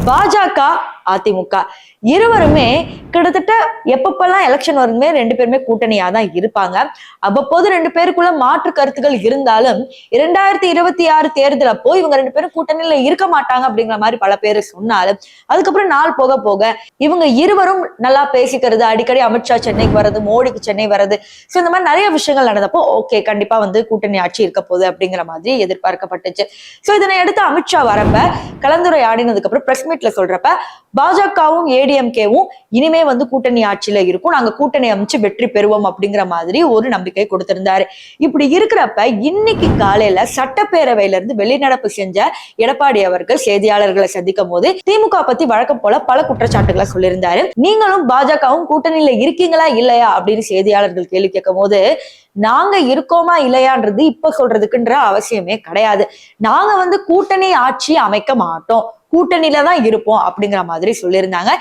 பாஜக அதிமுக இருவருமே கிட்டத்தட்ட எப்பப்பெல்லாம் எலெக்ஷன் வருமே ரெண்டு பேருமே கூட்டணியா தான் இருப்பாங்க. அவ்வப்போது ரெண்டு பேருக்குள்ள மாற்று கருத்துக்கள் இருந்தாலும் 2026 தேர்தல் அப்போ இவங்க ரெண்டு பேரும் கூட்டணியில இருக்க மாட்டாங்க அப்படிங்கிற மாதிரி பல பேர் சொன்னாலும் அதுக்கப்புறம் நாள் போக போக இவங்க இருவரும் நல்லா பேசிக்கிறது, அடிக்கடி அமித்ஷா சென்னைக்கு வர்றது, மோடிக்கு சென்னை வர்றது, சோ இந்த மாதிரி நிறைய விஷயங்கள் நடந்தப்போ ஓகே கண்டிப்பா கூட்டணி ஆட்சி இருக்க போகுது அப்படிங்கிற மாதிரி எதிர்பார்க்கப்பட்டுச்சு. சோ இதனை அடுத்து அமித்ஷா வரப்ப கலந்துரையாடினதுக்கு அப்புறம் பிரஸ் மீட்ல சொல்றப்ப பாஜகவும் ஏடிஎம்கேவும் இனிமே கூட்டணி ஆட்சியில இருக்கும், நாங்க கூட்டணி அமைச்சு வெற்றி பெறுவோம் அப்படிங்கிற மாதிரி ஒரு நம்பிக்கை கொடுத்திருந்தாரு. இப்படி இருக்கிறப்ப இன்னைக்கு காலையில சட்டப்பேரவையில இருந்து வெளிநடப்பு செஞ்ச எடப்பாடி அவர்கள் செய்தியாளர்களை சந்திக்கும் போது திமுக பத்தி வழக்கம் போல பல குற்றச்சாட்டுகளை சொல்லியிருந்தாரு. நீங்களும் பாஜகவும் கூட்டணியில இருக்கீங்களா இல்லையா அப்படின்னு செய்தியாளர்கள் கேள்வி கேட்கும் போது நாங்க இருக்கோமா இல்லையான்றது இப்ப சொல்றதுக்குன்ற அவசியமே கிடையாது, நாங்க கூட்டணி ஆட்சி அமைக்க மாட்டோம், கூட்டணியில தான் இருப்போம் அப்படிங்கிற மாதிரி சொல்லியிருந்தாங்க.